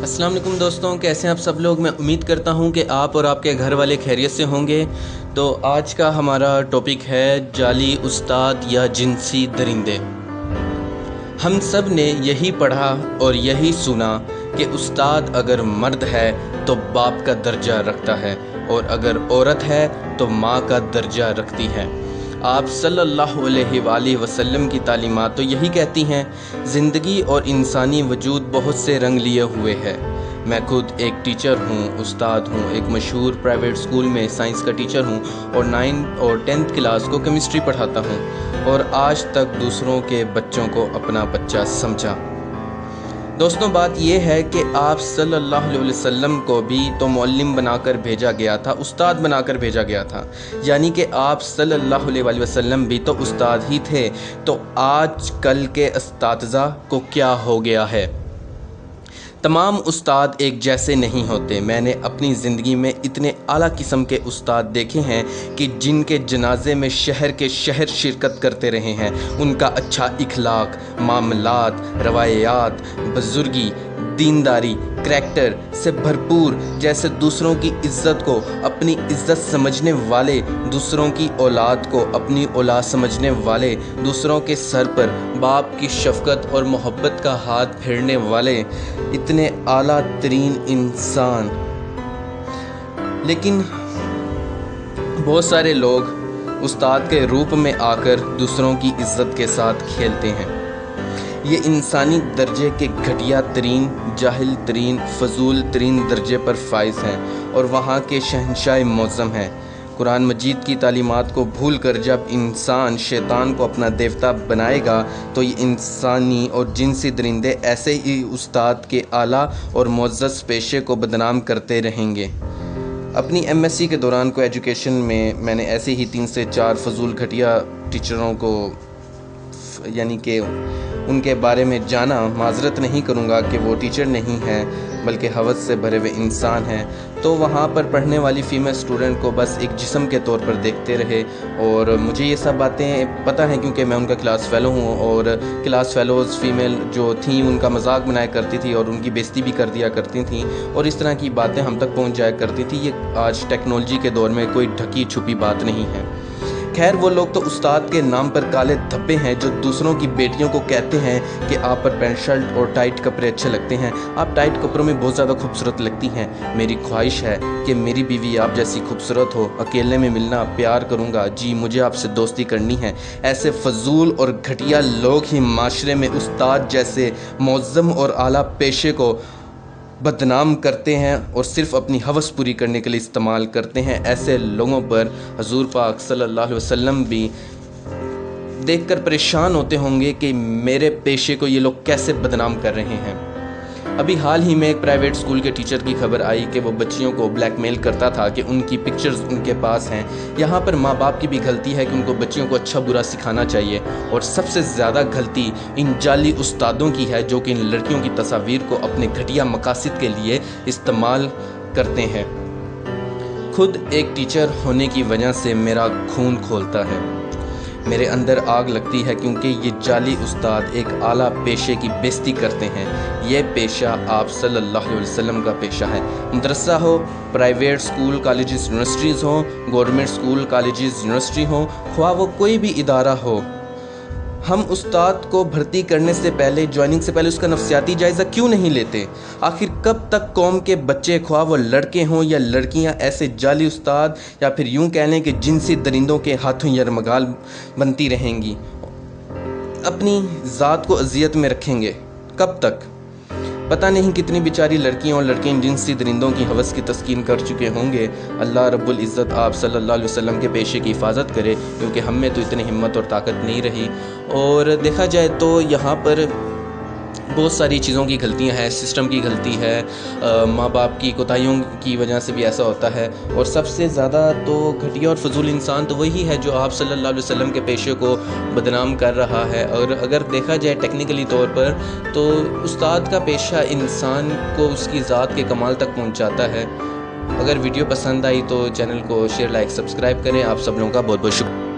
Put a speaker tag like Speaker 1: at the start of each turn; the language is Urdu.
Speaker 1: السلام علیکم دوستوں، کیسے ہیں آپ سب لوگ؟ میں امید کرتا ہوں کہ آپ اور آپ کے گھر والے خیریت سے ہوں گے۔ تو آج کا ہمارا ٹاپک ہے جعلی استاد یا جنسی درندے۔ ہم سب نے یہی پڑھا اور یہی سنا کہ استاد اگر مرد ہے تو باپ کا درجہ رکھتا ہے اور اگر عورت ہے تو ماں کا درجہ رکھتی ہے۔ آپ صلی اللہ علیہ وآلہ وسلم کی تعلیمات تو یہی کہتی ہیں، زندگی اور انسانی وجود بہت سے رنگ لیے ہوئے ہے۔ میں خود ایک ٹیچر ہوں، استاد ہوں، ایک مشہور پرائیویٹ اسکول میں سائنس کا ٹیچر ہوں اور 9 اور 10 کلاس کو کیمسٹری پڑھاتا ہوں اور آج تک دوسروں کے بچوں کو اپنا بچہ سمجھا۔ دوستوں، بات یہ ہے کہ آپ صلی اللہ علیہ وسلم کو بھی تو معلم بنا کر بھیجا گیا تھا، استاد بنا کر بھیجا گیا تھا، یعنی کہ آپ صلی اللہ علیہ وسلم بھی تو استاد ہی تھے۔ تو آج کل کے اساتذہ کو کیا ہو گیا ہے؟ تمام استاد ایک جیسے نہیں ہوتے۔ میں نے اپنی زندگی میں اتنے اعلیٰ قسم کے استاد دیکھے ہیں کہ جن کے جنازے میں شہر کے شہر شرکت کرتے رہے ہیں۔ ان کا اچھا اخلاق، معاملات، روایات، بزرگی، دینداری، کریکٹر سے بھرپور، جیسے دوسروں کی عزت کو اپنی عزت سمجھنے والے، دوسروں کی اولاد کو اپنی اولاد سمجھنے والے، دوسروں کے سر پر باپ کی شفقت اور محبت کا ہاتھ پھیرنے والے، اتنے اعلیٰ ترین انسان۔ لیکن بہت سارے لوگ استاد کے روپ میں آ کر دوسروں کی عزت کے ساتھ کھیلتے ہیں۔ یہ انسانی درجے کے گھٹیا ترین، جاہل ترین، فضول ترین درجے پر فائز ہیں اور وہاں کے شہنشاہ معظم ہیں۔ قرآن مجید کی تعلیمات کو بھول کر جب انسان شیطان کو اپنا دیوتا بنائے گا تو یہ انسانی اور جنسی درندے ایسے ہی استاد کے اعلیٰ اور معزز پیشے کو بدنام کرتے رہیں گے۔ اپنی MSc کے دوران کو ایجوکیشن میں نے ایسے ہی 3 سے 4 فضول گھٹیا ٹیچروں کو یعنی کہ ان کے بارے میں جانا۔ معذرت نہیں کروں گا کہ وہ ٹیچر نہیں ہیں بلکہ ہوس سے بھرے ہوئے انسان ہیں۔ تو وہاں پر پڑھنے والی فیمیل اسٹوڈنٹ کو بس ایک جسم کے طور پر دیکھتے رہے اور مجھے یہ سب باتیں پتہ ہیں کیونکہ میں ان کا کلاس فیلو ہوں اور کلاس فیلوز فیمیل جو تھیں ان کا مذاق بنایا کرتی تھی اور ان کی بےزتی بھی کر دیا کرتی تھیں اور اس طرح کی باتیں ہم تک پہنچ جایا کرتی تھی۔ یہ آج ٹیکنالوجی کے دور میں کوئی ڈھکی چھپی بات نہیں ہے۔ خیر، وہ لوگ تو استاد کے نام پر کالے دھبے ہیں جو دوسروں کی بیٹیوں کو کہتے ہیں کہ آپ پر پینٹ شرٹ اور ٹائٹ کپڑے اچھے لگتے ہیں، آپ ٹائٹ کپڑوں میں بہت زیادہ خوبصورت لگتی ہیں۔ میری خواہش ہے کہ میری بیوی آپ جیسی خوبصورت ہو، اکیلے میں ملنا پیار کروں گا، جی مجھے آپ سے دوستی کرنی ہے۔ ایسے فضول اور گھٹیا لوگ ہی معاشرے میں استاد جیسے معظم اور اعلیٰ پیشے کو بدنام کرتے ہیں اور صرف اپنی ہوس پوری کرنے کے لیے استعمال کرتے ہیں۔ ایسے لوگوں پر حضور پاک صلی اللہ علیہ وسلم بھی دیکھ کر پریشان ہوتے ہوں گے کہ میرے پیشے کو یہ لوگ کیسے بدنام کر رہے ہیں۔ ابھی حال ہی میں ایک پرائیویٹ اسکول کے ٹیچر کی خبر آئی کہ وہ بچیوں کو بلیک میل کرتا تھا کہ ان کی پکچرز ان کے پاس ہیں۔ یہاں پر ماں باپ کی بھی غلطی ہے کہ ان کو بچیوں کو اچھا برا سکھانا چاہیے اور سب سے زیادہ غلطی ان جعلی استادوں کی ہے جو کہ ان لڑکیوں کی تصاویر کو اپنے گھٹیا مقاصد کے لیے استعمال کرتے ہیں۔ خود ایک ٹیچر ہونے کی وجہ سے میرا خون کھولتا ہے، میرے اندر آگ لگتی ہے کیونکہ یہ جعلی استاد ایک اعلیٰ پیشے کی بےزتی کرتے ہیں۔ یہ پیشہ آپ صلی اللہ علیہ وسلم کا پیشہ ہے۔ مدرسہ ہو، پرائیویٹ اسکول کالجز یونیورسٹیز ہوں، گورنمنٹ اسکول کالجز یونیورسٹی ہوں، خواہ وہ کوئی بھی ادارہ ہو، ہم استاد کو بھرتی کرنے سے پہلے، جوائننگ سے پہلے اس کا نفسیاتی جائزہ کیوں نہیں لیتے؟ آخر کب تک قوم کے بچے، خواہ وہ لڑکے ہوں یا لڑکیاں، ایسے جعلی استاد یا پھر یوں کہہ لیں کہ جنسی درندوں کے ہاتھوں یرمغال بنتی رہیں گی، اپنی ذات کو اذیت میں رکھیں گے؟ کب تک؟ پتہ نہیں کتنی بیچاری لڑکیاں اور لڑکے جنسی درندوں کی ہوس کی تسکین کر چکے ہوں گے۔ اللہ رب العزت آپ صلی اللہ علیہ وسلم کے پیشے کی حفاظت کرے کیونکہ ہم میں تو اتنی ہمت اور طاقت نہیں رہی۔ اور دیکھا جائے تو یہاں پر بہت ساری چیزوں کی غلطیاں ہیں، سسٹم کی غلطی ہے، ماں باپ کی کوتاہیوں کی وجہ سے بھی ایسا ہوتا ہے اور سب سے زیادہ تو گھٹیا اور فضول انسان تو وہی ہے جو آپ صلی اللہ علیہ وسلم کے پیشے کو بدنام کر رہا ہے۔ اور اگر دیکھا جائے ٹیکنیکلی طور پر تو استاد کا پیشہ انسان کو اس کی ذات کے کمال تک پہنچاتا ہے۔ اگر ویڈیو پسند آئی تو چینل کو شیئر، لائک، سبسکرائب کریں۔ آپ سب لوگوں کا بہت بہت شکریہ۔